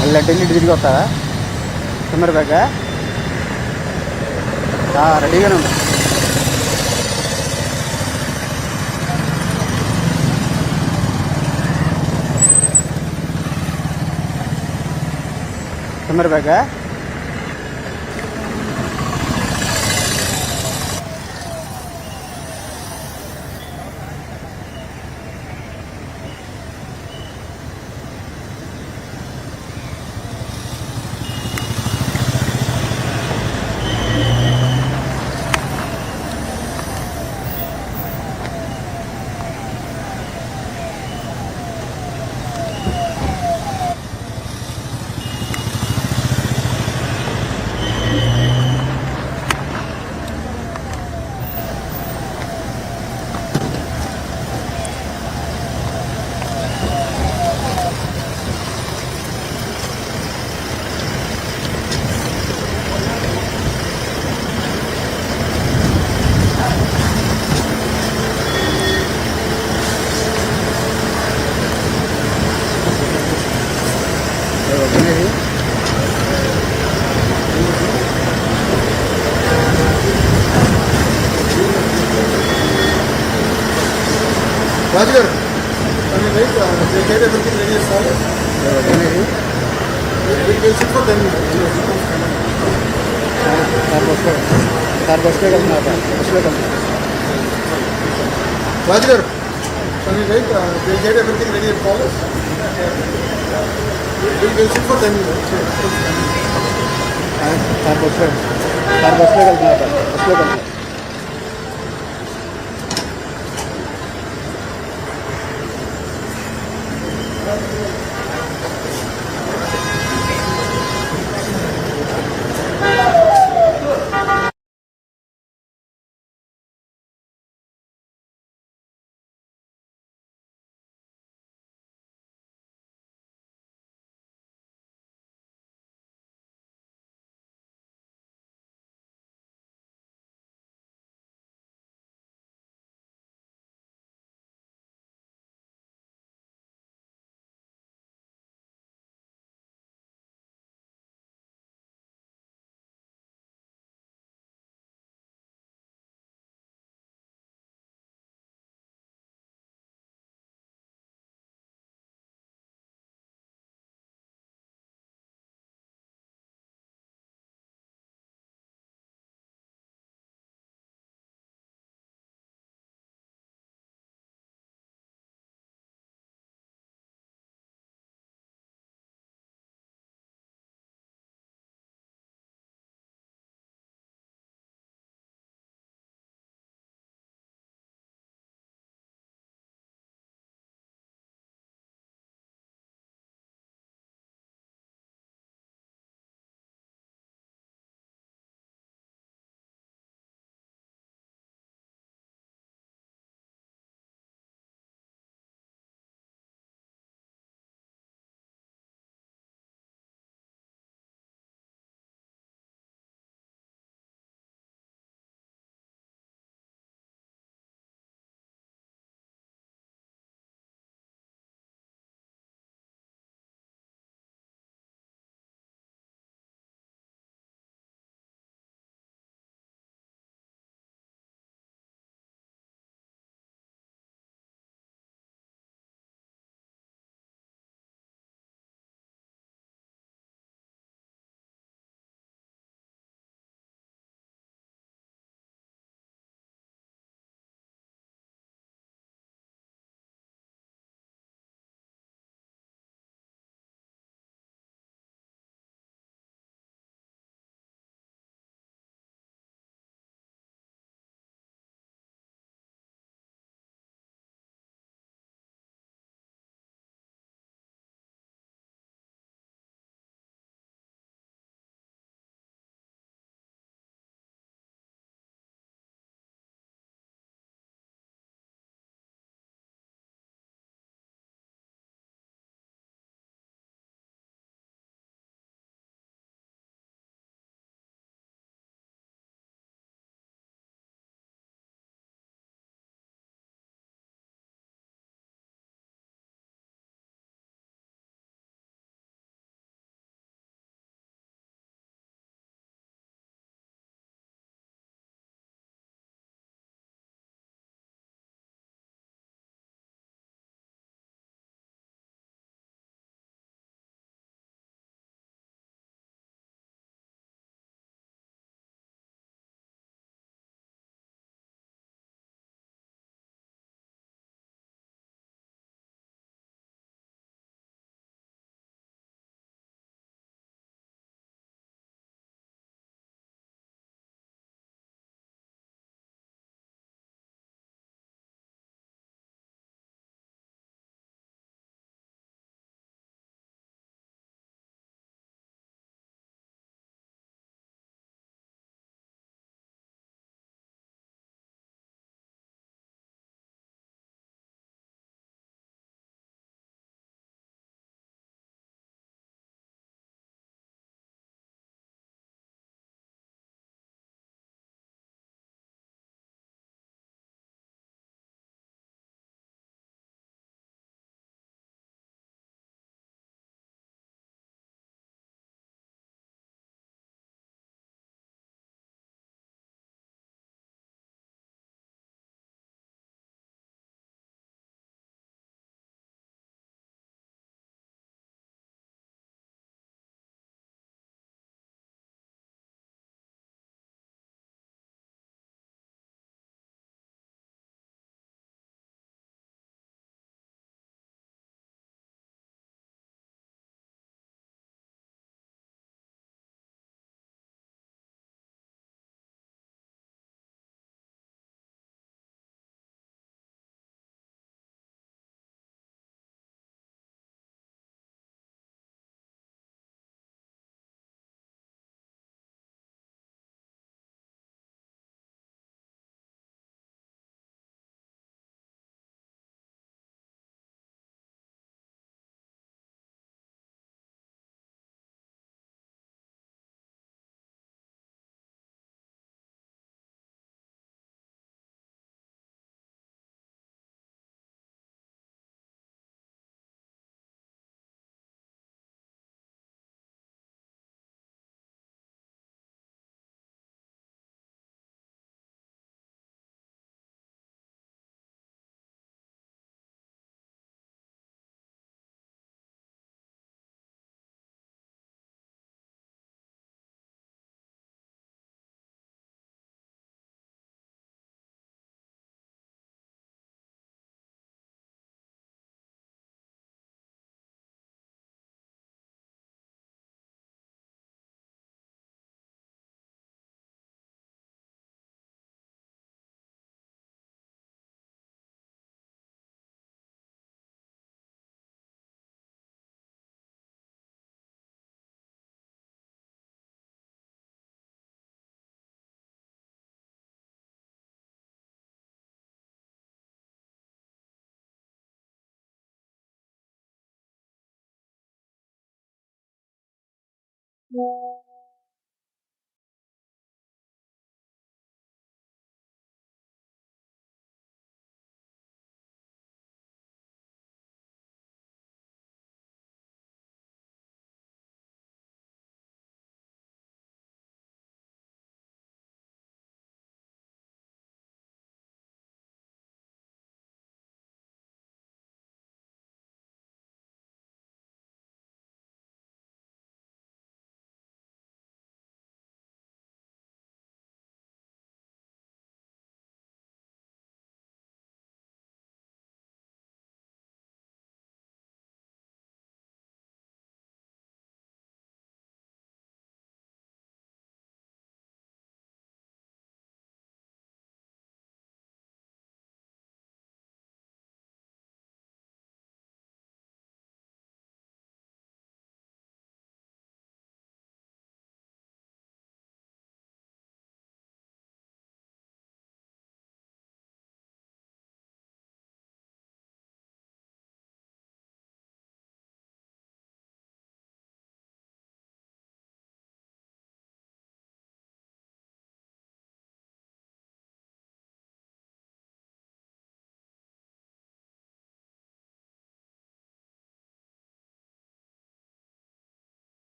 మళ్ళీ ఢిల్లీ తిరిగి వస్తావా? కెమెరా బ్యాగా రెడీగానే ఉంది. కెమెరా బ్యాగా రాజుగారు everything ready is solid. We'll sit for 10 minutes. రాజుగారు we'll get everything ready and polish. We'll sit for 10 minutes. బస్సులో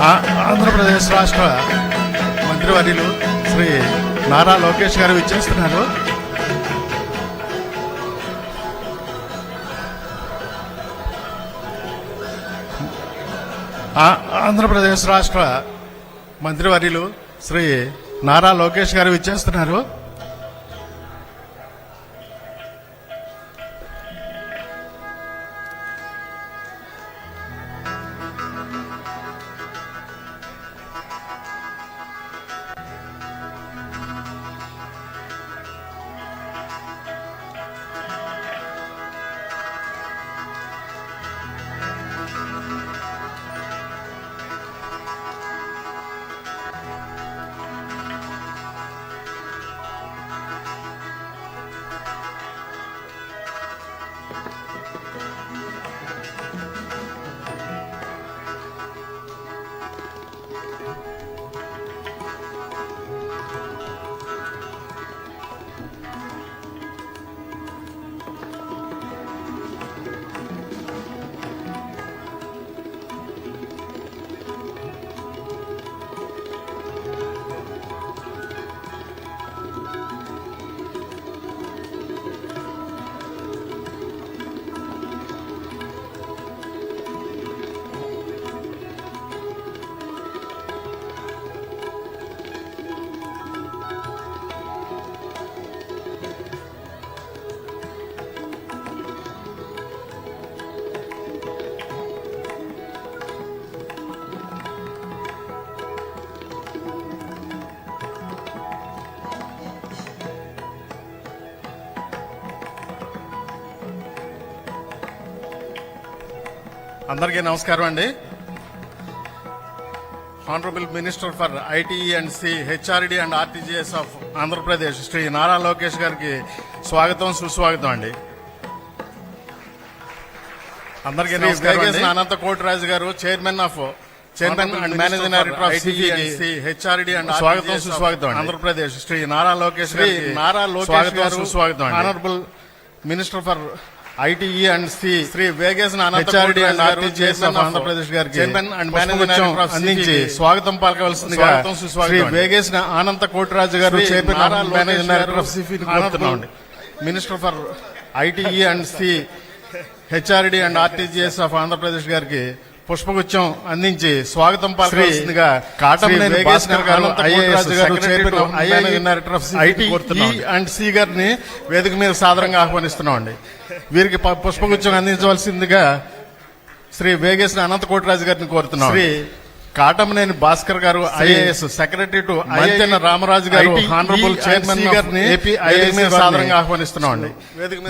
ఆంధ్రప్రదేశ్ రాష్ట్ర మంత్రివర్యులు శ్రీ నారా లోకేష్ గారు విచ్చేస్తున్నారు. ఆంధ్రప్రదేశ్ రాష్ట్ర మంత్రివర్యులు శ్రీ నారా లోకేష్ గారు విచ్చేస్తున్నారు. అందరికీ నమస్కారం అండి. Honourable minister for ITE and C HRD and RTGS of Andhra Pradesh Shri Nara Lokesh గారికి స్వాగతం సుస్వాగతం అండి. అందరికీ నమస్కారం. Anantha Kotiraju garu chairman and managing director of ITE and C HRD and స్వాగతం సుస్వాగతం ఆంధ్రప్రదేశ్ శ్రీ నారా లోకేష్ గారు సుస్వాగతం. Honourable minister for ITE and C Shri Vegesina HRD and RTGS of Andhra Pradesh గారికి చైర్మన్ అండ్ మేనేజింగ్ డైరెక్టర్ అందించి స్వాగతం పలకవలసిందిగా శ్రీ వేగేసిన అనంత Kotiraju garu chairman and managing director of Sify కోరుతున్నామండి. Minister for ITE and C HRD and RTGS of Andhra Pradesh గారికి పుష్పగుచ్చం అందించి స్వాగతం పలకవలసిందిగా Katamaneni Bhaskar garu IAS garu chairman director of ITE and C గారిని వేదిక మీద సాదరంగా ఆహ్వానిస్తున్నామండి. వీరికి పుష్పగుచ్చం అందించవలసిందిగా శ్రీ వేగేసిన అనంత కోటిరాజు గారిని కోరుతున్నాం. Shri Katamaneni Bhaskar garu IAS secretary to Mantena Ramaraju garu honourable chairman గారిని ఏపీ ఐఏఎస్ సాదరంగా ఆహ్వానిస్తున్నామండి.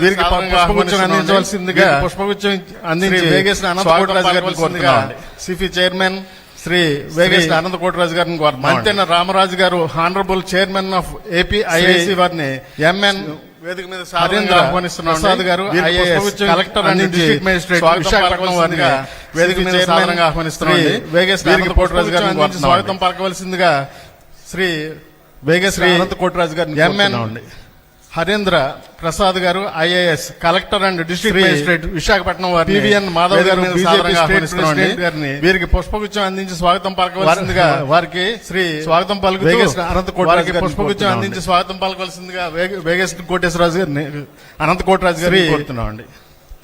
వీరికి పుష్పగుచ్చం అందించవలసిందిగా పుష్పగుచ్చం అందించి వేగేసిన అనంత కోటిరాజు గారిని కోరుతున్నాం. సిఫి చైర్మన్ శ్రీ వేగేసిన అనంత కోటిరాజు గారిని కోరుతున్నాం. Manthena Ramaraju garu honourable chairman of AP IAS వారిని ఎంఎన్ వేదిక మీద ప్రసాద్ గారు collector and district magistrate Visakhapatnam వారిని వేదిక మీద సాదరంగా ఆహ్వానిస్తున్నాం. వేగేశ్వర కోటిరాజు గారిని స్వాగతం పలకవలసిందిగా శ్రీ వేగేశ్వర అనంత కోటిరాజు గారిని ఎంఎన్ హరేంద్ర ప్రసాద్ గారు IAS collector and district magistrate Visakhapatnam వారిని పివిఎన్ మాధవ్ గారు వీరికి పుష్పగుచ్చం అందించి స్వాగతం పలకవలసిందిగా వారికి శ్రీ స్వాగతం పలుకుతూ అనంత కోటిరాజు పుష్పగుచ్చం అందించి స్వాగతం పలకవలసిందిగా వేగేశ్వర కోటేశ్వరరాజు గారిని అనంత కోటిరాజు గారిని కోరుతున్నామండి.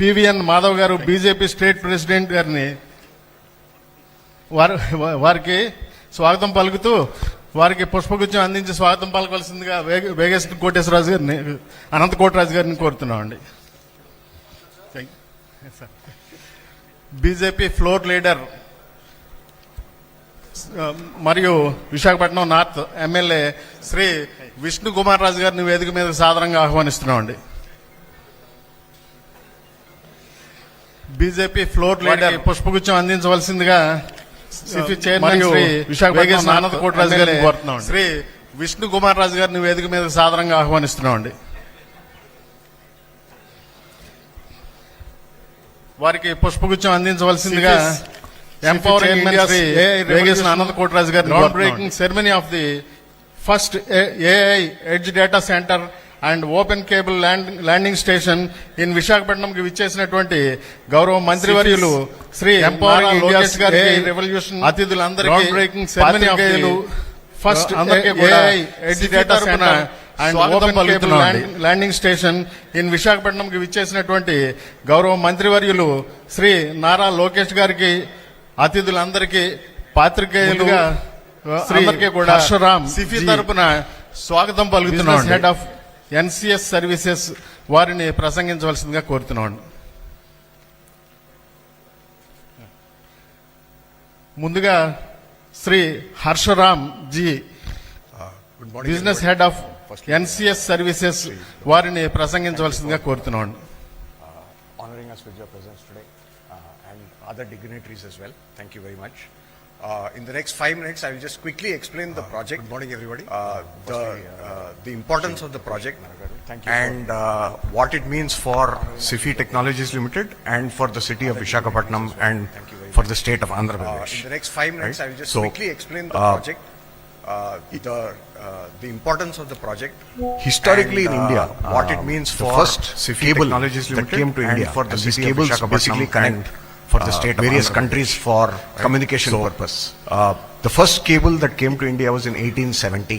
పివిఎన్ మాధవ్ గారు బీజేపీ స్టేట్ ప్రెసిడెంట్ గారిని వారికి స్వాగతం పలుకుతూ వారికి పుష్పగుచ్చం అందించి స్వాగతం పలకవలసిందిగా వేగేశ్వర కోటేశ్వరరాజు గారిని అనంత కోటిరాజు గారిని కోరుతున్నామండి. బీజేపీ ఫ్లోర్ లీడర్ మరియు విశాఖపట్నం నార్త్ ఎమ్మెల్యే శ్రీ విష్ణు కుమార్ రాజు గారిని వేదిక మీద సాదరంగా ఆహ్వానిస్తున్నామండి. బీజేపీ ఫ్లోర్ లీడర్ పుష్పగుచ్చం అందించవలసిందిగా విశాఖపట్నం ఆనంద కోటిరాజు గారిని కోరుతున్నాం. శ్రీ విష్ణు కుమార్ రాజు గారిని వేదిక మీద సాదరంగా ఆహ్వానిస్తున్నామండి. వారికి పుష్పగుచ్చం అందించవలసిందిగా ఎంపవరింగ్ ఇండియా శ్రీ వేగేసిన ఆనంద కోటిరాజు గారిని ground breaking ceremony of the first AI edge data centre and open cable landing station in Visakhapatnam కి విచ్చేసినటువంటి గౌరవ మంత్రివర్యులు శ్రీ ఎంపవరింగ్ లోకేష్ గారికి రెవల్యూషన్ అతిథులందరికీ బ్రేకింగ్ సెరమనీ ఫస్ట్ అందరికీ కూడా data centre and open cable landing station in Visakhapatnam కి విచ్చేసినటువంటి గౌరవ మంత్రివర్యులు శ్రీ నారా లోకేష్ గారికి అతిథులందరికీ పాత్రికేయులుగా శ్రీ కూడా హర్షరామ్ సిఫీ తరపున స్వాగతం పలుకుతున్నాం. హెడ్ ఆఫ్ ఎన్సిఎస్ సర్వీసెస్ వారిని ప్రసంగించవలసిందిగా కోరుతున్నాను. ముందుగా Shri Harsharam ji business head of NCS services వారిని ప్రసంగించవలసిందిగా కోరుతున్నాను. Honoring us with your presence today and other dignitaries as well. Thank you very much. In the next 5 minutes, I will just quickly explain the project. Good morning, everybody. The importance of the project and what it means for SIFI Technologies Limited and for the city of Visakhapatnam and for the state of Andhra Pradesh. In the next 5 minutes, I will just quickly explain the project. The importance of the project Historically in India, what it means the for first SIFI cable Technologies that Limited came to India and for the and these city of cables Visakhapatnam basically connect for the state of various Andhra countries Pradesh, for communication purpose. The first cable that came to India was in 1870.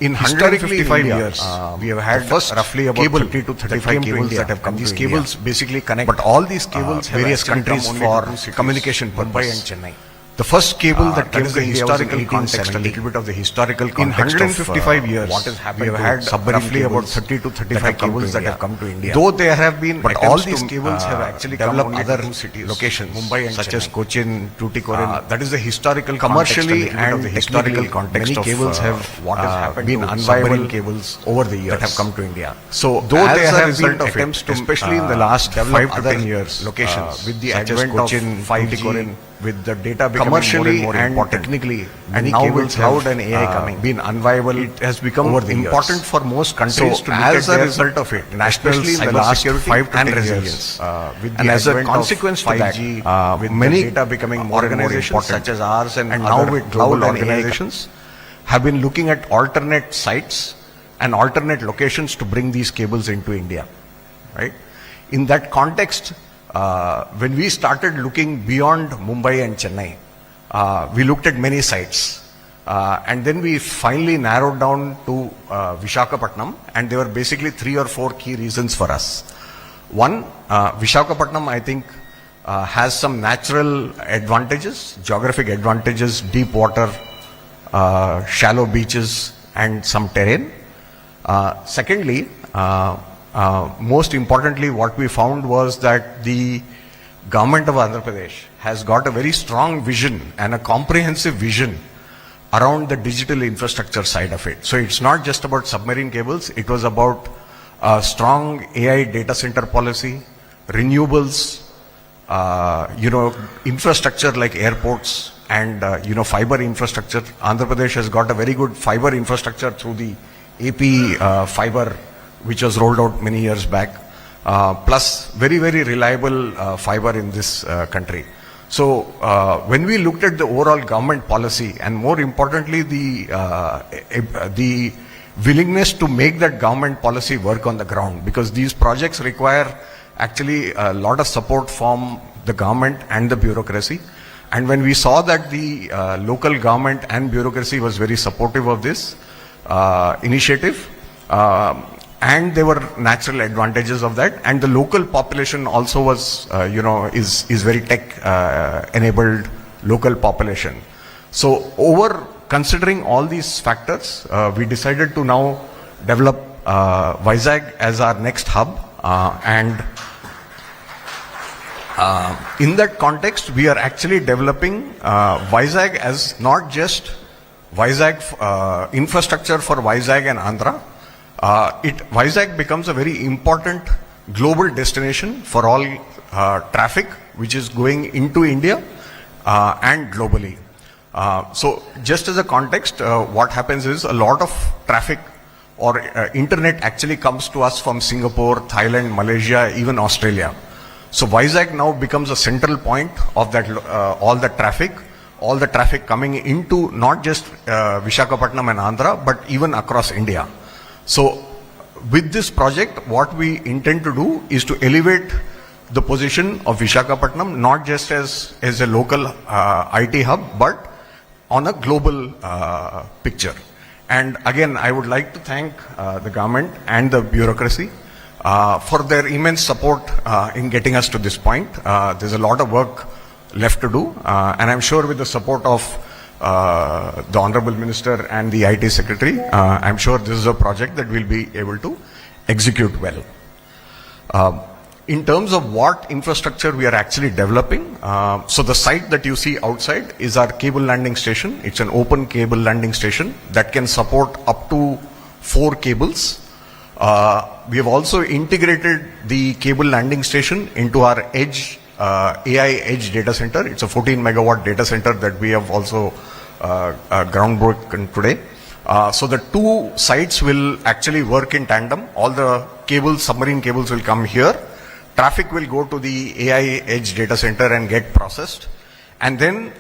In Historically, 155 in India, years, we have had first roughly about cable 30 to 35 that came to cables India, that have come and to these India. cables basically connect But all these cables have various actually countries come only for to two cities, communication Mumbai purpose. and Chennai. The first cable that That came is to the India was in historical context, a 1870. little bit of the historical In context 155 of years, what has happened. we have to had submarine roughly about cables 30 to that 35 have come to cables that India. have come to India. Though there have been But all attempts these to, cables have actually come develop only to other two cities, locations, Mumbai and such as Chennai. Cochin, Tuticorin. That is the historical Commercially context, a little bit and of the historical technically, context many of cables have what has happened been to unviable submarine cables over the years that have come to India. So, Though as there a have result been of attempts it, to, especially in the last develop 5 to other 10 years, locations, with the such as advent Cochin, of 5G, Tuticorin, with the data becoming commercially more and and more important, technically, and many now cables with cloud have, and AI coming, been unviable. it has become over the important years. for most countries So, to look as at a their result of it, national especially in the last cybersecurity 5 to and 10 resilience, years, with and the as a advent of consequence to that, 5G, with many the data becoming more and more organizations important, such as ours and now other with global global organizations organizations have been looking at alternate sites and alternate locations to bring these cables into India, right? In that context, when we started looking beyond Mumbai and Chennai, we looked at many sites. And then we finally narrowed down to Visakhapatnam, and there were basically 3 or 4 key reasons for us. One, Visakhapatnam, I think, has some natural advantages, geographic advantages, deep water, shallow beaches, and some terrain. Secondly, most importantly, what we found was that the government of Andhra Pradesh has got a very strong vision and a comprehensive vision around the digital infrastructure side of it. So it's not just about submarine cables, it was about a strong AI data center policy, renewables, infrastructure like airports and, fiber infrastructure. Andhra Pradesh has got a very good fiber infrastructure through the AP fiber, which was rolled out many years back. Plus very, very reliable fiber in this country. So when we looked at the overall government policy and more importantly the willingness to make that government policy work on the ground, because these projects require actually a lot of support from the government and the bureaucracy. And when we saw that the local government and bureaucracy was very supportive of this initiative, and there were natural advantages of that, and the local population also was, is very tech enabled local population. So considering all these factors, we decided to now develop Vizag as our next hub, and in that context, we are actually developing Vizag as not just Vizag infrastructure for Vizag and Andhra. Vizag becomes a very important global destination for all traffic which is going into India and globally. So just as a context, what happens is a lot of traffic or internet actually comes to us from Singapore, Thailand, Malaysia, even Australia. So Vizag now becomes a central point of that, all the traffic coming into not just Visakhapatnam and Andhra, but even across India. So with this project, what we intend to do is to elevate the position of Visakhapatnam, not just as a local IT hub, but on a global picture. And again, I would like to thank the government and the bureaucracy for their immense support in getting us to this point. There's a lot of work left to do, and I'm sure with the support of the Honorable Minister and the IT Secretary, I'm sure this is a project that we'll be able to execute well. In terms of what infrastructure we are actually developing, so the site that you see outside is our cable landing station. It's an open cable landing station that can support up to 4 cables. We have also integrated the cable landing station into our edge, AI edge data center. It's a 14 megawatt data center that we have also groundbroken today. So the 2 sites will actually work in tandem. All the cables, submarine cables will come here. Traffic will go to the AI edge data center and get processed. And then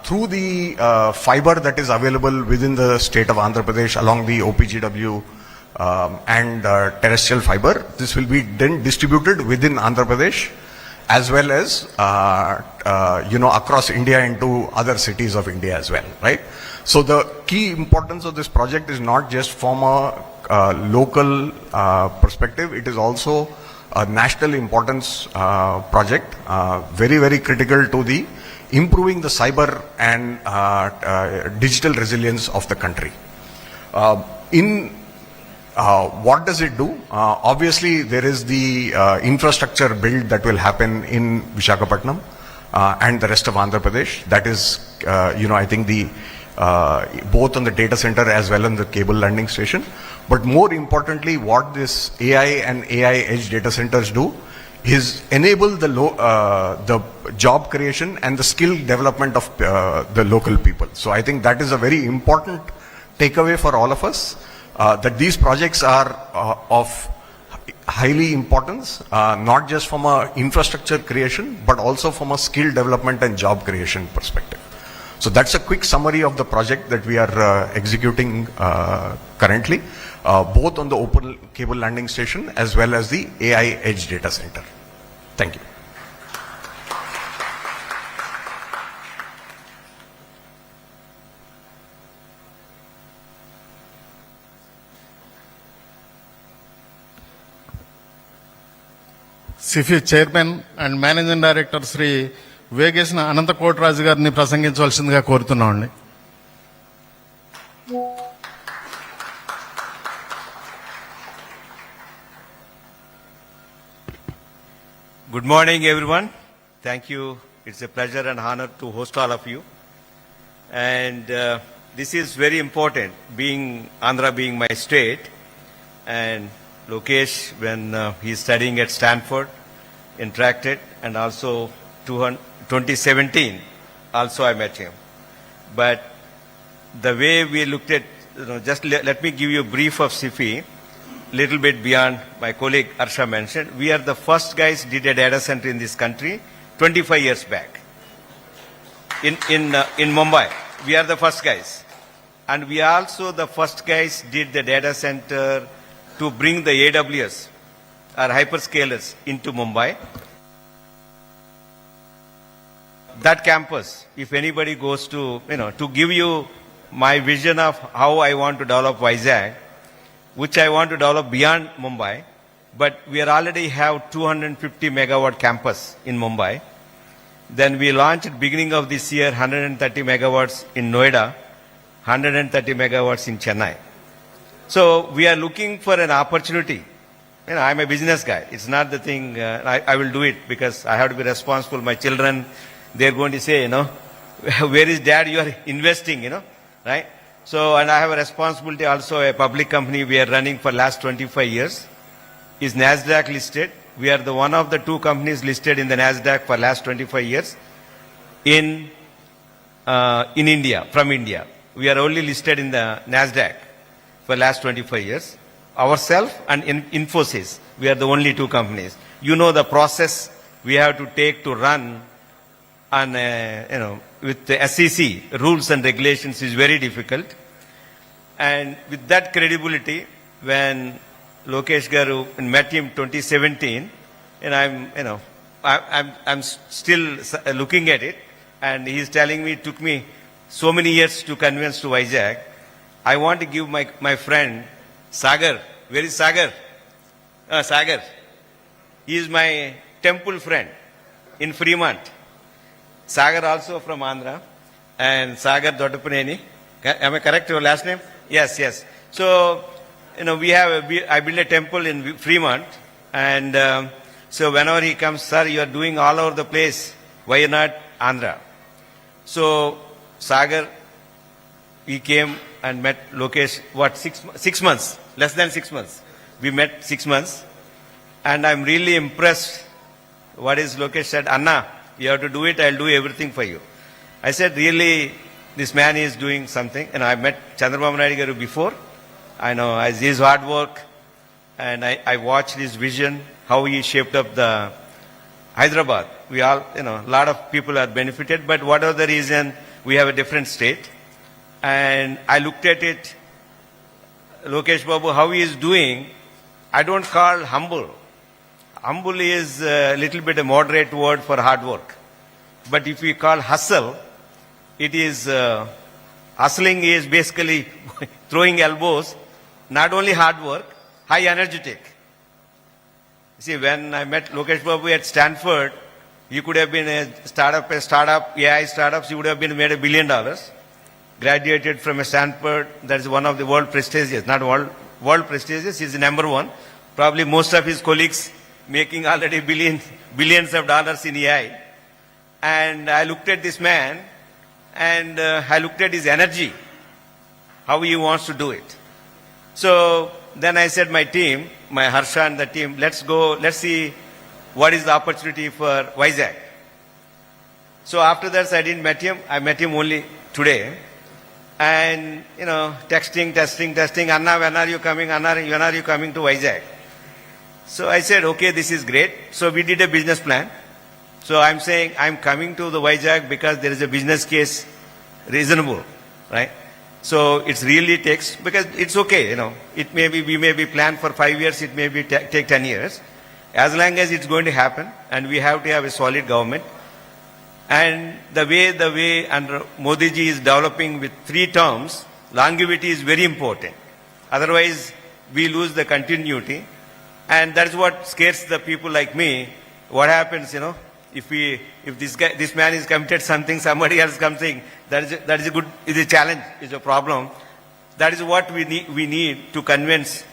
through the fiber that is available within the state of Andhra Pradesh along the OPGW and terrestrial fiber, this will be then distributed within Andhra Pradesh as well as across India into other cities of India as well, right? So the key importance of this project is not just from a local perspective, it is also a national importance project, very, very critical to the improving the cyber and digital resilience of the country. What does it do? Obviously, there is the infrastructure build that will happen in Visakhapatnam and the rest of Andhra Pradesh. That is, I think the both on the data center as well as the cable landing station. But more importantly, what this AI and AI edge data centers do is enable the job creation and the skill development of the local people. So I think that is a very important takeaway for all of us, that these projects are of highly importance, not just from a infrastructure creation, but also from a skill development and job creation perspective. So that's a quick summary of the project that we are executing currently, both on the open cable landing station as well as the AI edge data center. Thank you. Sify chairman and managing director Shri Vegesina Anantha Kotaraju గారిని ప్రసంగించవలసిందిగా కోరుతున్నామండి. Good morning, everyone. Thank you. It's a pleasure and honor to host all of you. And this is very important, Andhra being my state, and Lokesh, when he's studying at Stanford, interacted, and also 2017, also I met him. But the way we looked at, just let me give you a brief of SIFI, little bit beyond my colleague Arsha mentioned. We are the first guys did a data center in this country 25 years back. In Mumbai, we are the first guys. And we are also the first guys did the data center to bring the AWS, our hyperscalers, into Mumbai. That campus, if anybody goes to, to give you my vision of how I want to develop Vizag, which I want to develop beyond Mumbai, but we already have 250 megawatt campus in Mumbai. Then we launched beginning of this year 130 megawatts in Noida, 130 megawatts in Chennai. So we are looking for an opportunity. I'm a business guy. It's not the thing, I will do it because I have to be responsible. My children, they're going to say, where is dad? You are investing, right? So, and I have a responsibility also, a public company we are running for last 25 years, is NASDAQ listed. We are the one of the 2 companies listed in the NASDAQ for last 25 years in India, from India. We are only listed in the NASDAQ for last 25 years. Ourselves and Infosys, we are the only 2 companies. You know the process we have to take to run and, with the SEC rules and regulations is very difficult. And with that credibility, when Lokesh Garu and met him 2017, and I'm still looking at it, and he's telling me it took me so many years to convince to Vizag. I want to give my friend Sagar. Where is Sagar? Sagar. He is my temple friend in Fremont. Sagar also from Andhra, and Sagar Dottapaneni. Am I correct? Your last name? Yes, yes. So, I built a temple in Fremont, and so whenever he comes, sir, you are doing all over the place. Why not Andhra? So, Sagar, he came and met Lokesh, 6 months? Less than 6 months. We met 6 months, and I'm really impressed what is Lokesh said, Anna, you have to do it, I'll do everything for you. I said, really, this man is doing something. And I met Chandrababu Naidu Garu before. I know his hard work, and I watched his vision, how he shaped up the Hyderabad. We all, a lot of people are benefited, but whatever the reason, we have a different state. And I looked at it, Lokesh Babu, how he is doing, I don't call humble. Humble is a little bit a moderate word for hard work. But if we call hustle, it is, hustling is basically throwing elbows, not only hard work, high energetic. See, when I met Lokesh Babu at Stanford, he could have been a startup, AI startups, he would have been made $1 billion. Graduated from a Stanford, that is one of the world prestigious, not world prestigious, he's the number one. Probably most of his colleagues making already billions of dollars in AI. And I looked at this man, and I looked at his energy, how he wants to do it. So then I said, my team, my Harsha and the team, let's see what is the opportunity for Vizag. So after that, I didn't met him. I met him only today. And, testing, Anna, when are you coming? Anna, when are you coming to Vizag? So I said, okay, this is great. So we did a business plan. So I'm saying I'm coming to the Vizag because there is a business case reasonable, right? So it's really takes, because it's okay, it may be, we may be planned for 5 years, it may be take 10 years. As long as it's going to happen, and we have to have a solid government. And the way under Modi ji is developing with 3 terms, longevity is very important. Otherwise, we lose the continuity. And that's what scares the people like me. What happens, if this man is committed something, somebody else comes saying, that is a challenge, is a problem. That is what we need to convince.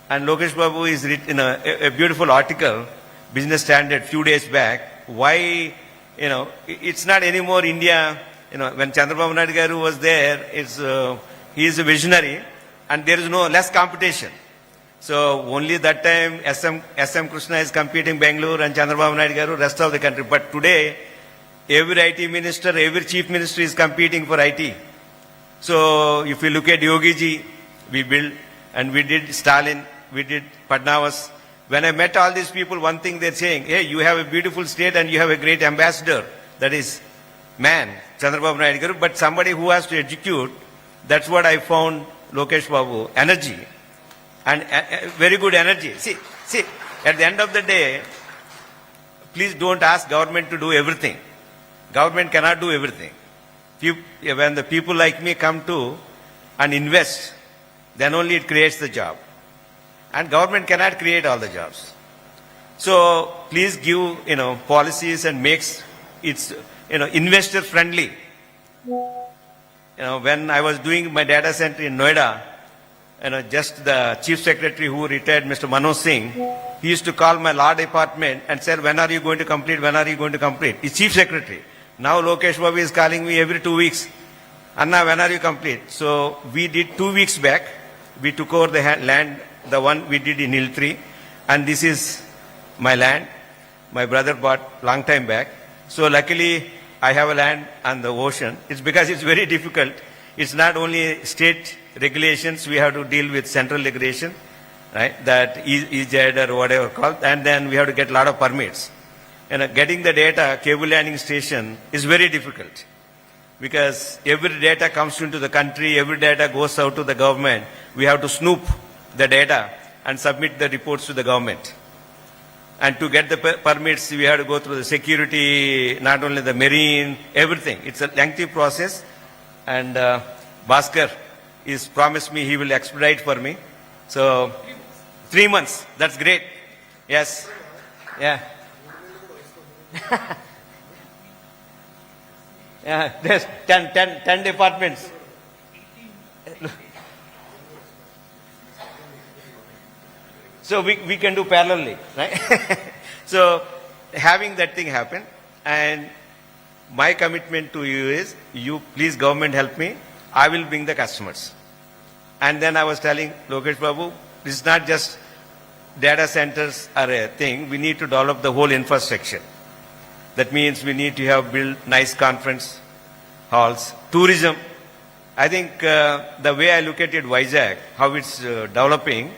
And Lokesh Babu is written a beautiful article, Business Standard, few days back, why, it's not anymore India, when Chandrababu Naidu Garu was there, he is a visionary, and there is less competition. So only that time SM Krishna is competing Bangalore and Chandrababu Naidu Garu, rest of the country. But today, every IT minister, every chief minister is competing for IT. So if you look at Yogi ji, we built, and we did Stalin, we did Padnavas. When I met all these people, one thing they're saying, hey, you have a beautiful state and you have a great ambassador. That is man, Chandrababu Naidu Garu. But somebody who has to execute, that's what I found Lokesh Babu, energy. And very good energy. See, at the end of the day, please don't ask government to do everything. Government cannot do everything. When the people like me come to and invest, then only it creates the job. And government cannot create all the jobs. So please give, policies and makes it, investor friendly. When I was doing my data center in Noida, just the chief secretary who retired, Mr. Manoj Singh, he used to call my law department and said, when are you going to complete? When are you going to complete? He's chief secretary. Now Lokesh Babu is calling me every 2 weeks. Anna, when are you complete? So we did 2 weeks back. We took over the land, the one we did in Hill 3. And this is my land. My brother bought long time back. So luckily, I have a land on the ocean. It's because it's very difficult. It's not only state regulations, we have to deal with central regulation, right? That EZ or whatever called, and then we have to get a lot of permits. And getting the data, cable landing station, is very difficult because every data comes into the country, every data goes out to the government. We have to snoop the data and submit the reports to the government. And to get the permits, we have to go through the security, not only the marine, everything. It's a lengthy process. And Bhaskar is promised me he will expedite for me. So 3 months, that's great. Yes. Yeah. Yeah, there's 10 departments. So we can do parallelly, right? So having that thing happen, and my commitment to you is, you please government help me, I will bring the customers. And then I was telling Lokesh Babu, this is not just data centers are a thing, we need to develop the whole infrastructure. That means we need to have built nice conference halls, tourism. I think the way I look at it, Vizag, how it's developing,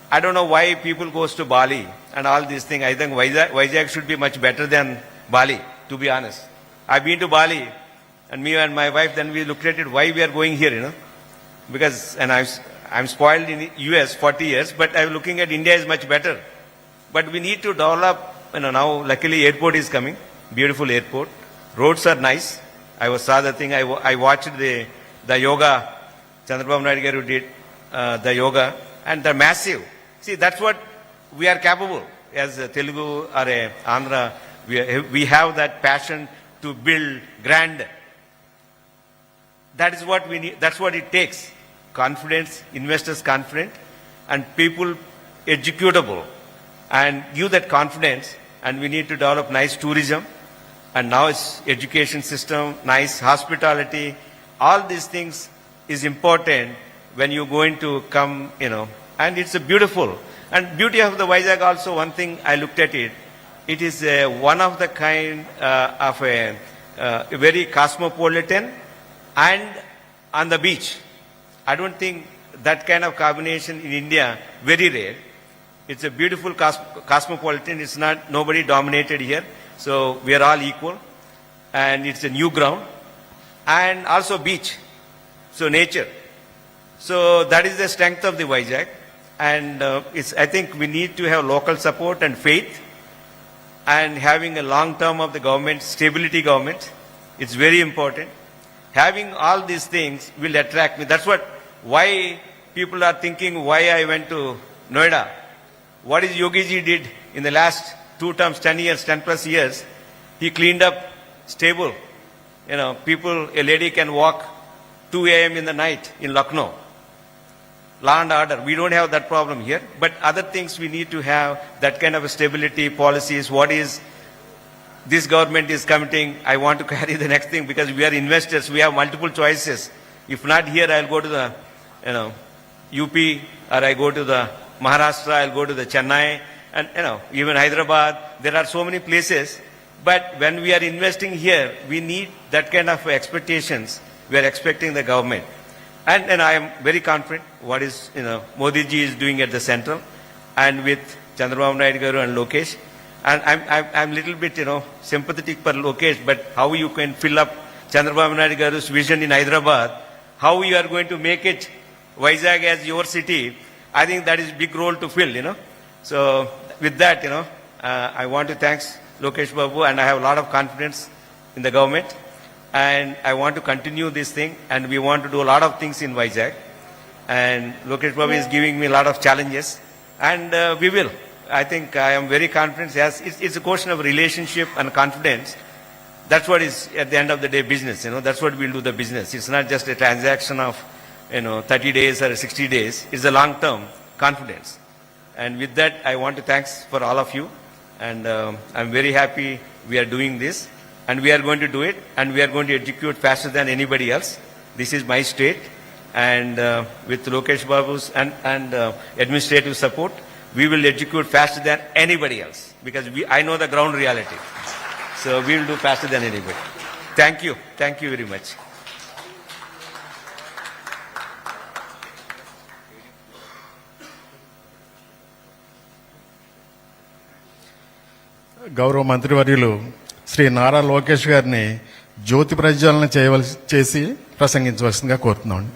I don't know why people goes to Bali and all these things. I think Vizag should be much better than Bali, to be honest. I've been to Bali, and me and my wife, then we looked at it, why we are going here, Because, and I'm spoiled in the US 40 years, but I'm looking at India is much better. But we need to develop, now luckily airport is coming, beautiful airport. Roads are nice. I saw the thing, I watched the yoga, Chandrababu Naidu Garu did the yoga, and they're massive. See, that's what we are capable as a Telugu or a Andhra. We have that passion to build grand. That is what we need. That's what it takes. Confidence, investors confident, and people executable, and give that confidence. And we need to develop nice tourism, and now it's education system, nice hospitality. All these things is important when you're going to come, and it's a beautiful. And beauty of the Vizag also, one thing I looked at it, it is one of the kind of a very cosmopolitan and on the beach. I don't think that kind of combination in India, very rare. It's a beautiful cosmopolitan. It's not nobody dominated here. So we are all equal. And it's a new ground. And also beach. So nature. So that is the strength of the Vizag. And I think we need to have local support and faith. And having a long term of the government, stability government. It's very important. Having all these things will attract me. That's why people are thinking why I went to Noida. What is Yogiji did in the last 2 terms, 10 years, 10 plus years, he cleaned up stable. People, a lady can walk 2 a.m. in the night in Lucknow. Law and order, we don't have that problem here. But other things we need to have, that kind of a stability, policies, what is this government is committing, I want to carry the next thing because we are investors, we have multiple choices. If not here, I'll go to the, UP, or I go to the Maharashtra, I'll go to the Chennai, and, even Hyderabad. There are so many places. But when we are investing here, we need that kind of expectations. We are expecting the government. And I am very confident what is, Modi ji is doing at the central, and with Chandrababu Naidu Garu and Lokesh. And I'm little bit, sympathetic for Lokesh, but how you can fill up Chandrababu Naidu Garu's vision in Hyderabad, how you are going to make it Vizag as your city, I think that is big role to fill, So with that, I want to thank Lokesh Babu, and I have a lot of confidence in the government. And I want to continue this thing, and we want to do a lot of things in Vizag. And Lokesh Babu is giving me a lot of challenges, and we will. I think I am very confident. Yes, it's a question of relationship and confidence. That's what is, at the end of the day, business. That's what we'll do the business. It's not just a transaction of, 30 days or 60 days. It's a long-term confidence. And with that, I want to thanks for all of you. And I'm very happy we are doing this. And we are going to do it. And we are going to execute faster than anybody else. This is my state. And with Lokesh Babu's and administrative support, we will execute faster than anybody else. Because I know the ground reality. So we will do faster than anybody. Thank you. Thank you very much. గౌరవ మంత్రివర్యులు శ్రీ నారా లోకేష్ గారిని జ్యోతి ప్రజ్వలన చేసి ప్రసంగించవలసిందిగా కోరుతున్నాను.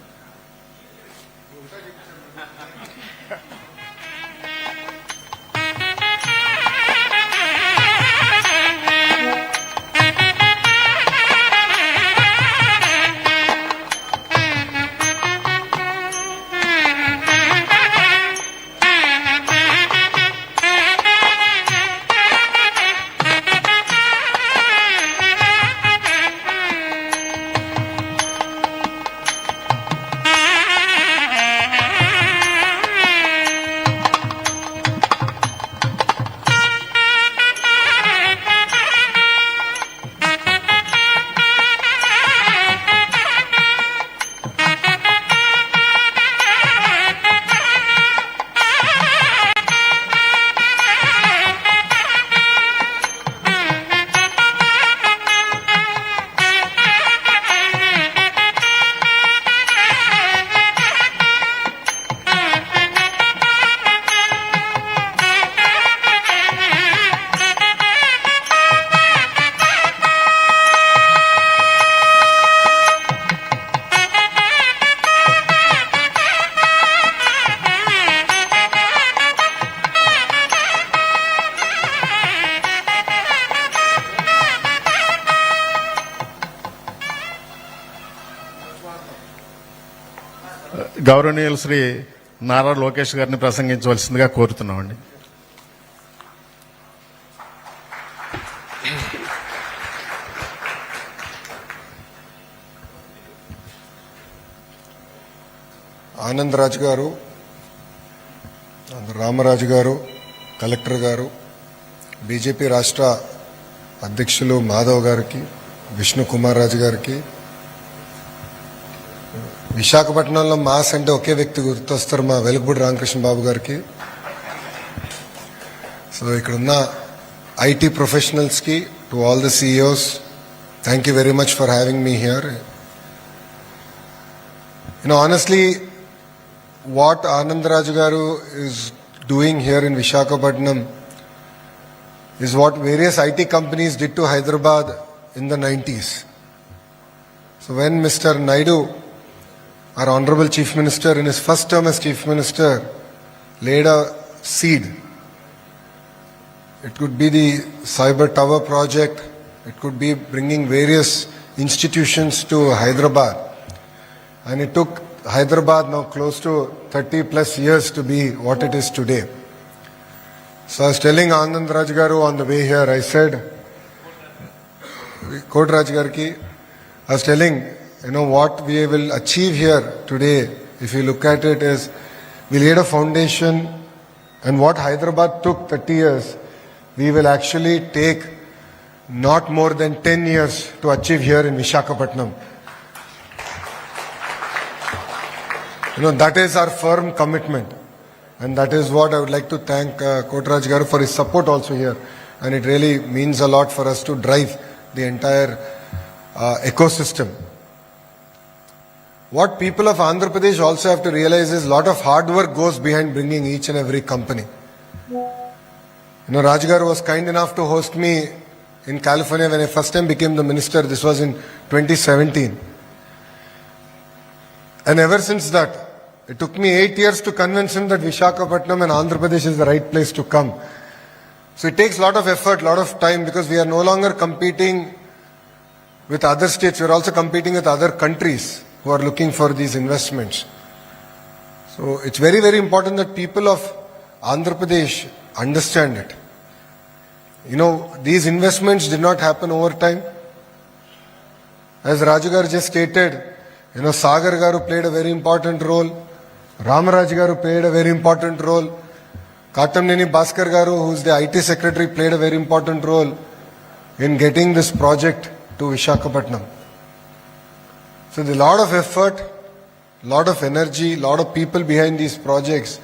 గౌరవనీయులు శ్రీ నారా లోకేష్ గారిని ప్రసంగించవలసిందిగా కోరుతున్నామండి. ఆనందరాజు గారు, రామరాజు గారు, కలెక్టర్ గారు, బీజేపీ రాష్ట్ర అధ్యక్షులు మాధవ్ గారికి, విష్ణు కుమార్ రాజు గారికి, విశాఖపట్నంలో మాస్ అంటే ఒకే వ్యక్తి గుర్తొస్తారు, మా వెలుగుబడి రామకృష్ణ బాబు గారికి. సో ఇక్కడున్న ఐటీ ప్రొఫెషనల్స్కి, to all the CEOs, thank you very much for having me here. Honestly, what Anandraju Garu is doing here in Visakhapatnam is what various IT companies did to Hyderabad in the 90s. So when Mr. Naidu, our Honorable Chief Minister, in his first term as Chief Minister, laid a seed, it could be the Cyber Tower project, it could be bringing various institutions to Hyderabad. And it took Hyderabad now close to 30 plus years to be what it is today. So I was telling Anand Raj Garu on the way here, I said, Kot Raj Garki, I was telling, what we will achieve here today, if you look at it, is we laid a foundation, and what Hyderabad took 30 years, we will actually take not more than 10 years to achieve here in Visakhapatnam. That is our firm commitment, and that is what I would like to thank Kotraj Garu for his support also here, and it really means a lot for us to drive the entire ecosystem. What people of Andhra Pradesh also have to realize is a lot of hard work goes behind bringing each and every company. Raj Garu was kind enough to host me in California when I first time became the minister. This was in 2017. And ever since that, it took me 8 years to convince him that Visakhapatnam and Andhra Pradesh is the right place to come. So it takes a lot of effort, a lot of time, because we are no longer competing with other states. We are also competing with other countries who are looking for these investments. So it's very, very important that people of Andhra Pradesh understand it. These investments did not happen over time. As Rajugar just stated, Sagar Garu played a very important role. Ramaraj Garu played a very important role. Katamneni Bhaskar Garu, who is the IT secretary, played a very important role in getting this project to Visakhapatnam. So there's a lot of effort, a lot of energy, a lot of people behind these projects.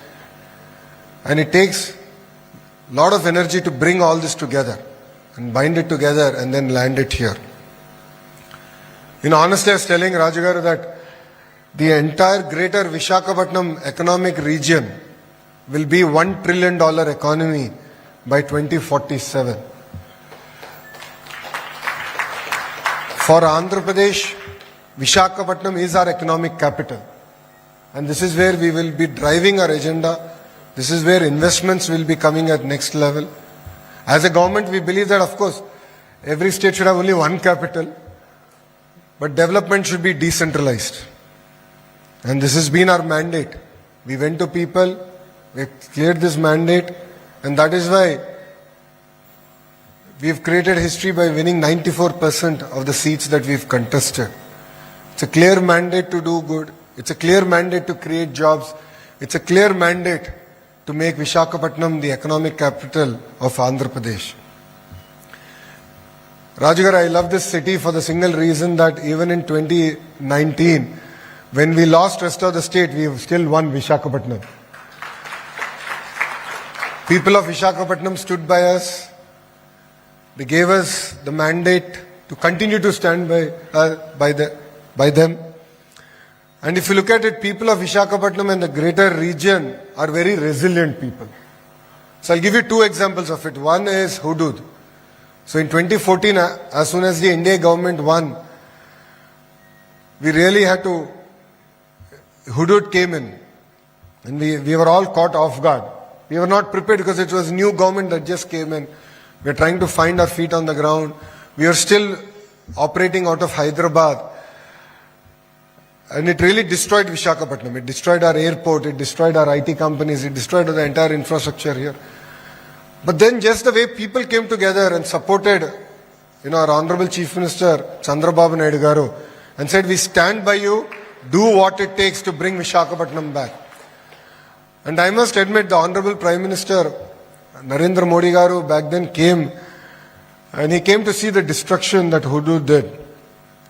And it takes a lot of energy to bring all this together and bind it together and then land it here. Honestly, I was telling Rajagaru that the entire greater Visakhapatnam economic region will be $1 trillion economy by 2047. For Andhra Pradesh, Visakhapatnam is our economic capital. And this is where we will be driving our agenda. This is where investments will be coming at next level. As a government, we believe that, of course, every state should have only one capital. But development should be decentralized. And this has been our mandate. We went to people, we cleared this mandate, and that is why we've created history by winning 94% of the seats that we've contested. It's a clear mandate to do good. It's a clear mandate to create jobs. It's a clear mandate to make Visakhapatnam the economic capital of Andhra Pradesh. Rajugar, I love this city for the single reason that even in 2019, when we lost rest of the state, we still won Visakhapatnam. People of Visakhapatnam stood by us. They gave us the mandate to continue to stand by them. And if you look at it, people of Visakhapatnam and the greater region are very resilient people. So I'll give you two examples of it. One is Hudud. So in 2014, as soon as the India government won, we really had to, Hudud came in, and we were all caught off guard. We were not prepared because it was new government that just came in. We are trying to find our feet on the ground. We are still operating out of Hyderabad. And it really destroyed Visakhapatnam. It destroyed our airport, it destroyed our IT companies, it destroyed the entire infrastructure here. But then just the way people came together and supported, our Honorable Chief Minister, Chandrababu Naidu Garu, and said, we stand by you, do what it takes to bring Visakhapatnam back. And I must admit, the Honorable Prime Minister, Narendra Modi Garu, back then came, and he came to see the destruction that Hudud did.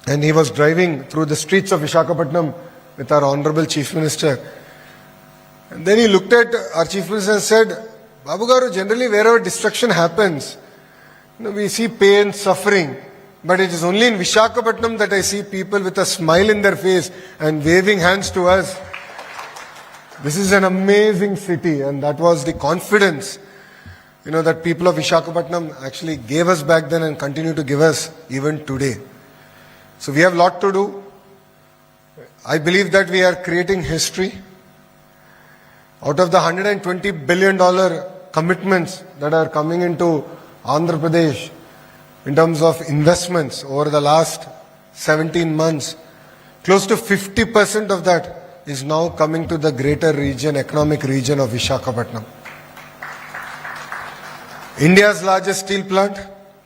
And he was driving through the streets of Visakhapatnam with our Honorable Chief Minister. And then he looked at our Chief Minister and said, Babu Garu, generally wherever destruction happens, we see pain, suffering. But it is only in Visakhapatnam that I see people with a smile in their face and waving hands to us. This is an amazing city, and that was the confidence, that people of Visakhapatnam actually gave us back then and continue to give us even today. So we have a lot to do. I believe that we are creating history. Out of the $120 billion commitments that are coming into Andhra Pradesh in terms of investments over the last 17 months, close to 50% of that is now coming to the greater region, economic region of Visakhapatnam. India's largest steel plant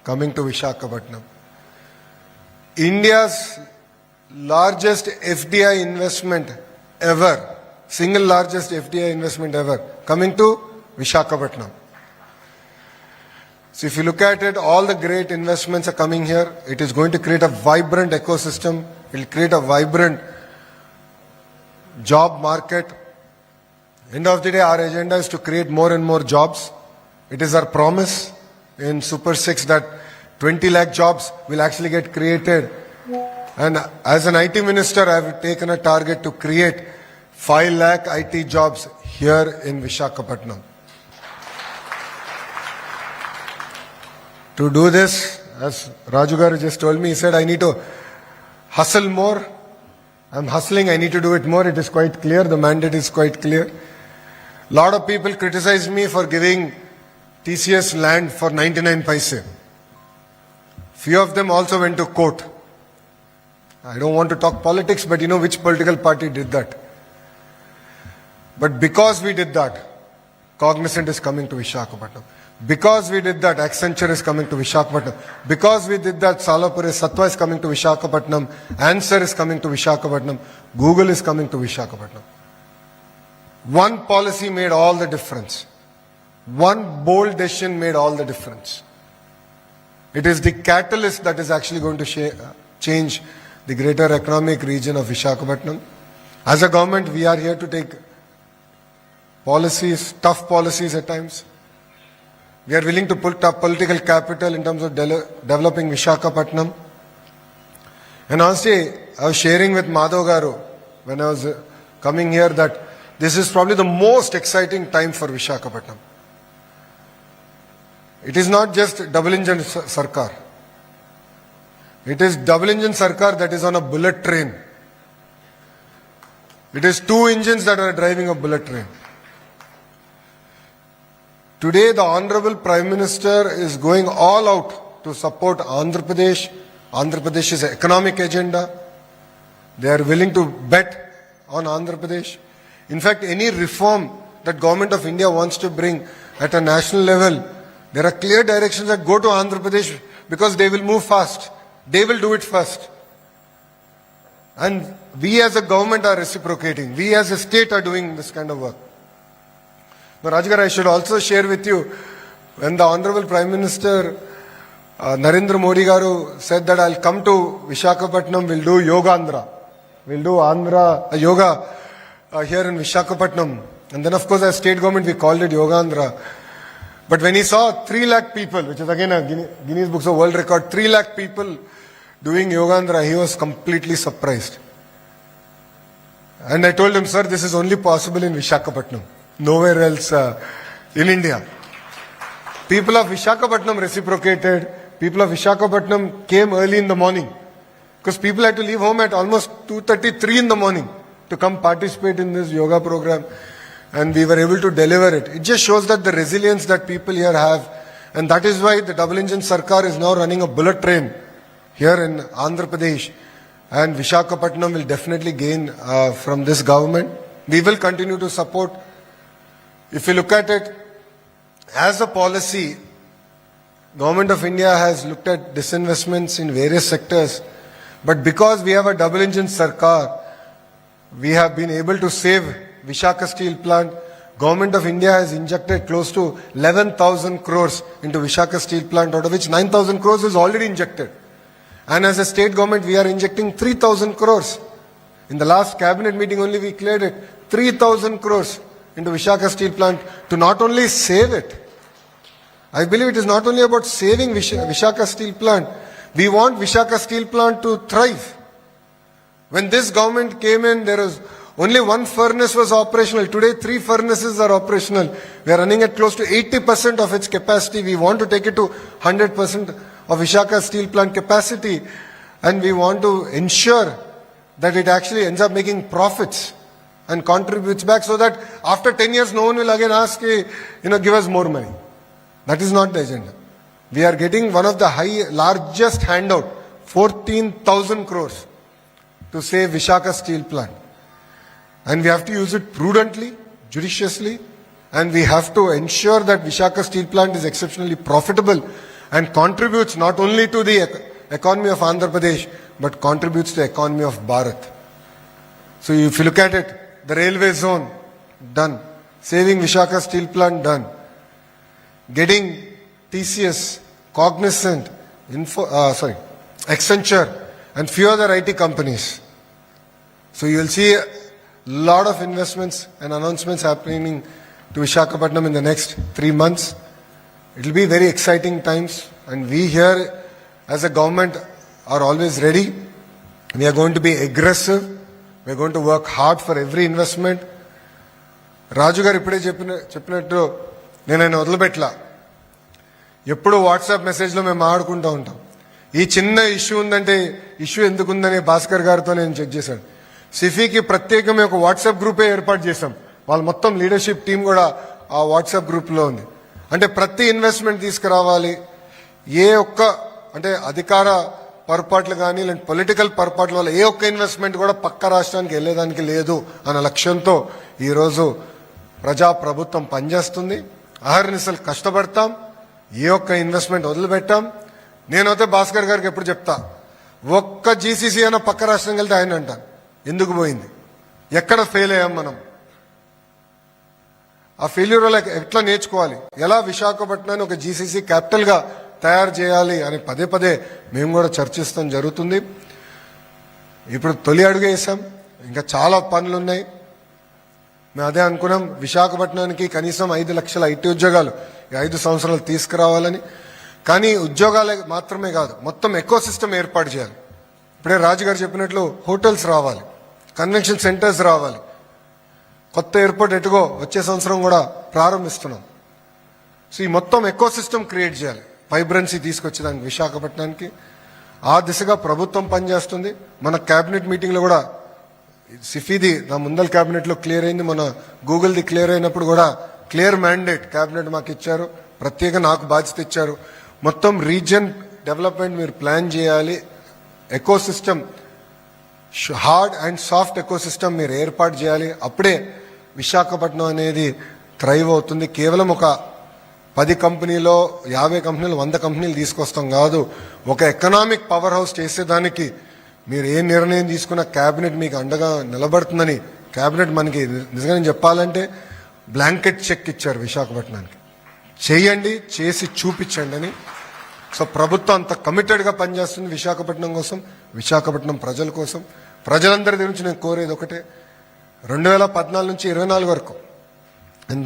coming to Visakhapatnam. India's largest FDI investment ever, single largest FDI investment ever, coming to Visakhapatnam. So if you look at it, all the great investments are coming here. It is going to create a vibrant ecosystem. It will create a vibrant job market. End of the day, our agenda is to create more and more jobs. It is our promise in Super 6 that 20 lakh jobs will actually get created. And as an IT minister, I have taken a target to create 5 lakh IT jobs here in Visakhapatnam. To do this, as Raju Garu just told me, he said, I need to hustle more. I'm hustling, I need to do it more. It is quite clear, the mandate is quite clear. A lot of people criticize me for giving TCS land for 99 paise. Few of them also went to court. I don't want to talk politics, but you know which political party did that. But because we did that, Cognizant is coming to Visakhapatnam. Because we did that, Accenture is coming to Visakhapatnam. Because we did that, Salapur Sattva is coming to Visakhapatnam. Answer is coming to Visakhapatnam. Google is coming to Visakhapatnam. One policy made all the difference. One bold decision made all the difference. It is the catalyst that is actually going to change the greater economic region of Visakhapatnam. As a government, we are here to take policies, tough policies at times. We are willing to put up political capital in terms of developing Visakhapatnam. And honestly, I was sharing with Madhav Garu when I was coming here that this is probably the most exciting time for Visakhapatnam. It is not just double engine Sarkar. It is double engine Sarkar that is on a bullet train. It is two engines that are driving a bullet train. Today, the Honorable Prime Minister is going all out to support Andhra Pradesh, Andhra Pradesh's economic agenda. They are willing to bet on Andhra Pradesh. In fact, any reform that Government of India wants to bring at a national level, there are clear directions that go to Andhra Pradesh because they will move fast. They will do it first. And we as a government are reciprocating. We as a state are doing this kind of work. But Rajgar, I should also share with you, when the Honorable Prime Minister Narendra Modi Garu said that I'll come to Visakhapatnam, we'll do Yogandhra. We'll do Andhra Yoga here in Visakhapatnam. And then of course as state government we called it Yogandhra. But when he saw 3 lakh people, which is again a Guinness Books of World Record, 3 lakh people doing Yogandhra, he was completely surprised. And I told him, sir, this is only possible in Visakhapatnam. Nowhere else in India. People of Visakhapatnam reciprocated. People of Visakhapatnam came early in the morning. Because people had to leave home at almost 2:33 in the morning to come participate in this yoga program. And we were able to deliver it. It just shows that the resilience that people here have. And that is why the double engine Sarkar is now running a bullet train here in Andhra Pradesh. and Visakhapatnam will definitely gain from this government. We will continue to support. If you look at it as a policy, Government of India has looked at disinvestments in various sectors, but because we have a double engine Sarkar, we have been able to save Visakhapatnam steel plant. Government of India has injected close to 11,000 crores into Visakhapatnam steel plant, out of which 9,000 crores is already injected. And as a state government, we are injecting 3,000 crores. In the last cabinet meeting only we cleared it, 3,000 crores into Visakhapatnam steel plant to not only save it. I believe it is not only about saving Visakhapatnam steel plant. We want Visakhapatnam steel plant to thrive. When this government came in, there was only one furnace was operational. Today, 3 furnaces are operational. We are running at close to 80% of its capacity. We want to take it to 100% of Visakhapatnam steel plant capacity. And we want to ensure that it actually ends up making profits and contributes back, so that after 10 years, no one will again ask, give us more money. That is not the agenda. We are getting one of the largest handout, 14,000 crores to save Visakhapatnam steel plant. And we have to use it prudently, judiciously, and we have to ensure that Visakhapatnam steel plant is exceptionally profitable and contributes not only to the economy of Andhra Pradesh, but contributes to the economy of Bharat. So if you look at it, the railway zone, done. Saving Visakhapatnam steel plant, done. Getting TCS, Cognizant, Accenture, and few other IT companies. So you will see a lot of investments and announcements happening to Visakhapatnam in the next 3 months. It will be very exciting times, and we here as a government are always ready. We are going to be aggressive. We are going to work hard for every investment. Raju garu ipude cheppinattu నేను ఆయన వదిలిపెట్టలా. ఎప్పుడు WhatsApp మెసేజ్లో మేము ఆడుకుంటూ ఉంటాం. ఈ చిన్న issue ఉందంటే ఇష్యూ ఎందుకుందని భాస్కర్ గారితో నేను చెక్ చేశాను. సిఫీకి ప్రత్యేకమే ఒక వాట్సాప్ గ్రూపే ఏర్పాటు చేశాం. వాళ్ళ మొత్తం లీడర్షిప్ టీం కూడా ఆ వాట్సాప్ గ్రూప్లో ఉంది. అంటే ప్రతి ఇన్వెస్ట్మెంట్ తీసుకురావాలి. ఏ ఒక్క అంటే అధికార పొరపాట్లు కానీ లేదంటే పొలిటికల్ పొరపాట్ల వల్ల ఏ ఒక్క ఇన్వెస్ట్మెంట్ కూడా పక్క రాష్ట్రానికి వెళ్ళేదానికి లేదు అన్న లక్ష్యంతో ఈరోజు ప్రజాప్రభుత్వం పనిచేస్తుంది. అహర్నిశలు కష్టపడతాం. ఏ ఒక్క ఇన్వెస్ట్మెంట్ వదిలిపెట్టాం. నేనైతే భాస్కర్ గారికి ఎప్పుడు చెప్తా, ఒక్క జీసీసీ అయినా పక్క రాష్ట్రం వెళ్తే ఆయన అంటాను ఎందుకు పోయింది, ఎక్కడ ఫెయిల్ అయ్యాం మనం, ఆ ఫెయిల్యూర్ వల్ల ఎట్లా నేర్చుకోవాలి, ఎలా విశాఖపట్నాన్ని ఒక జీసీసీ క్యాపిటల్ గా తయారు చేయాలి అని పదే పదే మేము కూడా చర్చిస్తాం జరుగుతుంది. ఇప్పుడు తొలి అడుగు వేసాం, ఇంకా చాలా పనులు ఉన్నాయి. మేము అదే అనుకున్నాం, విశాఖపట్నానికి కనీసం 5 లక్షల ఐటీ ఉద్యోగాలు 5 సంవత్సరాలు తీసుకురావాలని. కానీ ఉద్యోగాలే మాత్రమే కాదు, మొత్తం ఎకో సిస్టమ్ ఏర్పాటు చేయాలి. ఇప్పుడే రాజుగారు చెప్పినట్లు హోటల్స్ రావాలి, కన్వెన్షన్ సెంటర్స్ రావాలి, కొత్త ఎయిర్పోర్ట్ ఎటుగో వచ్చే సంవత్సరం కూడా ప్రారంభిస్తున్నాం. సో ఈ మొత్తం ఎకో సిస్టమ్ క్రియేట్ చేయాలి, వైబ్రెన్సీ తీసుకొచ్చేదానికి విశాఖపట్నానికి. ఆ దిశగా ప్రభుత్వం పనిచేస్తుంది. మన కేబినెట్ మీటింగ్లో కూడా సిఫీది నా ముందల క్యాబినెట్లో క్లియర్ అయింది, మన గూగుల్ది క్లియర్ అయినప్పుడు కూడా క్లియర్ మ్యాండేట్ క్యాబినెట్ మాకు ఇచ్చారు, ప్రత్యేక నాకు బాధ్యత ఇచ్చారు. మొత్తం రీజియన్ డెవలప్మెంట్ మీరు ప్లాన్ చేయాలి, eco system hard and soft eco system మీరు ఏర్పాటు చేయాలి. అప్పుడే విశాఖపట్నం అనేది థ్రైవ్ అవుతుంది. కేవలం ఒక 10 కంపెనీలో 50 కంపెనీలు 100 కంపెనీలు తీసుకొస్తాం కాదు, ఒక ఎకనామిక్ పవర్ హౌస్ చేసేదానికి మీరు ఏ నిర్ణయం తీసుకున్నా క్యాబినెట్ మీకు అండగా నిలబడుతుందని క్యాబినెట్ మనకి నిజంగా చెప్పాలంటే బ్లాంకెట్ చెక్ ఇచ్చారు విశాఖపట్నానికి, చేయండి చేసి చూపించండి అని. సో ప్రభుత్వం అంత కమిటెడ్గా పనిచేస్తుంది విశాఖపట్నం కోసం, విశాఖపట్నం ప్రజల కోసం. ప్రజలందరి గురించి నేను కోరేది ఒకటే, 2014 నుంచి 24 వరకు,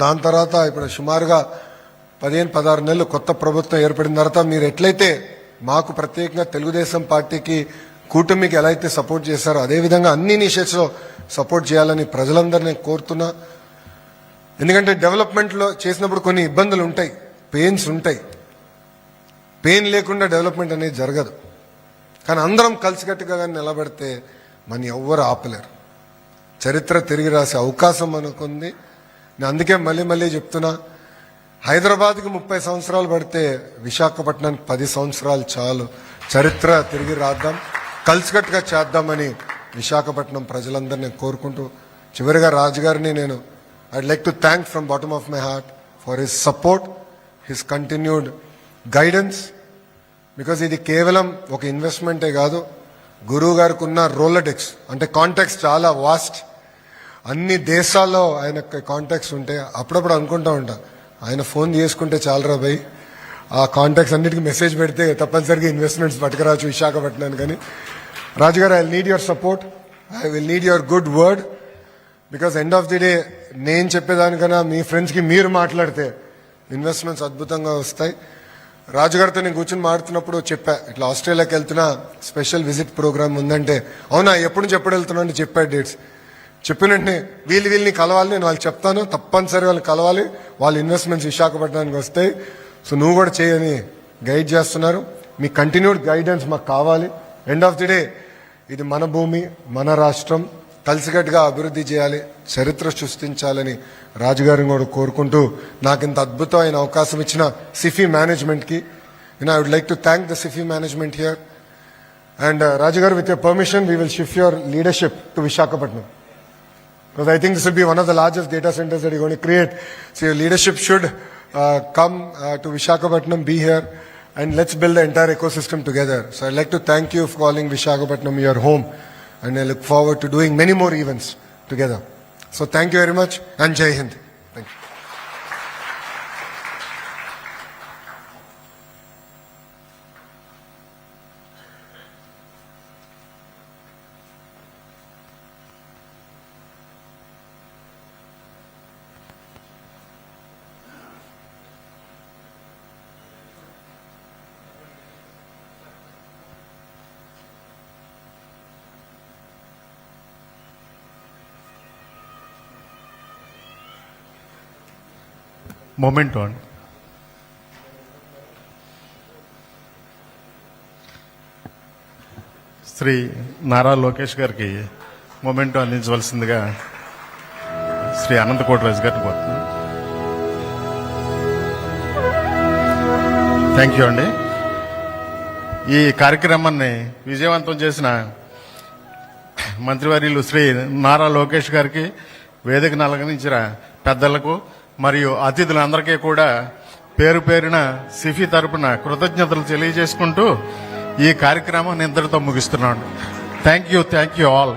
దాని తర్వాత ఇప్పుడు సుమారుగా 15-16 నెలలు కొత్త ప్రభుత్వం ఏర్పడిన తర్వాత మీరు ఎట్లయితే మాకు ప్రత్యేకంగా తెలుగుదేశం పార్టీకి కూటమికి ఎలా అయితే సపోర్ట్ చేశారో అదేవిధంగా అన్ని ఇనిషియేటివ్స్లో సపోర్ట్ చేయాలని ప్రజలందరినీ కోరుతున్నా. ఎందుకంటే డెవలప్మెంట్లో చేసినప్పుడు కొన్ని ఇబ్బందులు ఉంటాయి, పెయిన్స్ ఉంటాయి. పెయిన్ లేకుండా డెవలప్మెంట్ అనేది జరగదు. కానీ అందరం కలిసికట్టుగా కానీ నిలబడితే మన ఎవ్వరు ఆపలేరు. చరిత్ర తిరిగి రాసే అవకాశం మనకుంది. నేను అందుకే మళ్ళీ చెప్తున్నా, హైదరాబాద్కి 30 సంవత్సరాలు పడితే విశాఖపట్నానికి 10 సంవత్సరాలు చాలు. చరిత్ర తిరిగి రాద్దాం. కలిసికట్టుగా చేద్దామని విశాఖపట్నం ప్రజలందరినీ కోరుకుంటూ చివరిగా రాజుగారిని నేను I'd like to thank from bottom of my heart for his support, his continued guidance. Because ఇది కేవలం ఒక ఇన్వెస్ట్మెంటే కాదు, గురువు గారికి ఉన్న రోలడెక్స్ అంటే కాంటాక్ట్స్ చాలా వాస్ట్. అన్ని దేశాల్లో ఆయన కాంటాక్ట్స్ ఉంటే అప్పుడప్పుడు అనుకుంటా ఉంటా, ఆయన ఫోన్ చేసుకుంటే చాలరా భయ్, ఆ కాంటాక్ట్స్ అన్నిటికీ మెసేజ్ పెడితే తప్పనిసరిగా ఇన్వెస్ట్మెంట్స్ పట్టుకురావచ్చు విశాఖపట్నాన్ని. కానీ రాజుగారు, I need your support, I will need your good word. Because end of the day నేను చెప్పేదానికన్నా మీ ఫ్రెండ్స్కి మీరు మాట్లాడితే ఇన్వెస్ట్మెంట్స్ అద్భుతంగా వస్తాయి. రాజుగారితో నేను కూర్చొని మాడుతున్నప్పుడు చెప్పా, ఇట్లా ఆస్ట్రేలియాకి వెళ్తున్నా, స్పెషల్ విజిట్ ప్రోగ్రామ్ ఉందంటే, అవునా ఎప్పుడు నుంచి ఎప్పుడు వెళ్తున్నా అని చెప్పా డేట్స్. చెప్పిన వెంటనే వీళ్ళని కలవాలి, నేను వాళ్ళకి చెప్తాను, తప్పనిసరి వాళ్ళని కలవాలి, వాళ్ళ ఇన్వెస్ట్మెంట్స్ విశాఖపట్నానికి వస్తాయి, సో నువ్వు కూడా చేయని గైడ్ చేస్తున్నారు. మీ కంటిన్యూడ్ గైడెన్స్ మాకు కావాలి. ఎండ్ ఆఫ్ ది డే ఇది మన భూమి, మన రాష్ట్రం, కలిసికట్టుగా అభివృద్ధి చేయాలి, చరిత్ర సృష్టించాలని రాజుగారిని కూడా కోరుకుంటూ నాకు ఇంత అద్భుతమైన అవకాశం ఇచ్చిన సిఫీ మేనేజ్మెంట్కి I would like to thank the Sify management here. And రాజుగారు, with your permission we will shift your leadership to Visakhapatnam. Because I think this will be one of the largest data centers that you're going to create. So your leadership should come to Visakhapatnam, be here, and let's build the entire ecosystem together. So I'd like to thank you for calling Visakhapatnam your home, and I look forward to doing many more events together. So thank you very much, and Jai Hind. Thank you. Memento అండి. శ్రీ నారా లోకేష్ గారికి memento అందించవలసిందిగా Shri అనంతకోటరాజు గారిని కోరుతున్నాను. Thank you అండి. ఈ కార్యక్రమాన్ని విజయవంతం చేసిన మంత్రివర్యులు శ్రీ నారా లోకేష్ గారికి, వేదికను అలంకరించిన పెద్దలకు మరియు అతిథులందరికీ కూడా పేరు పేరున సిఫీ తరపున కృతజ్ఞతలు తెలియజేసుకుంటూ ఈ కార్యక్రమాన్ని ఇంతటితో ముగిస్తున్నాను. Thank you all.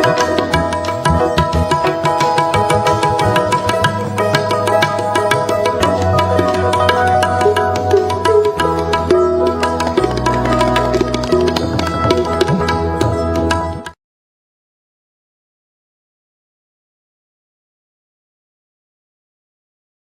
Thank you.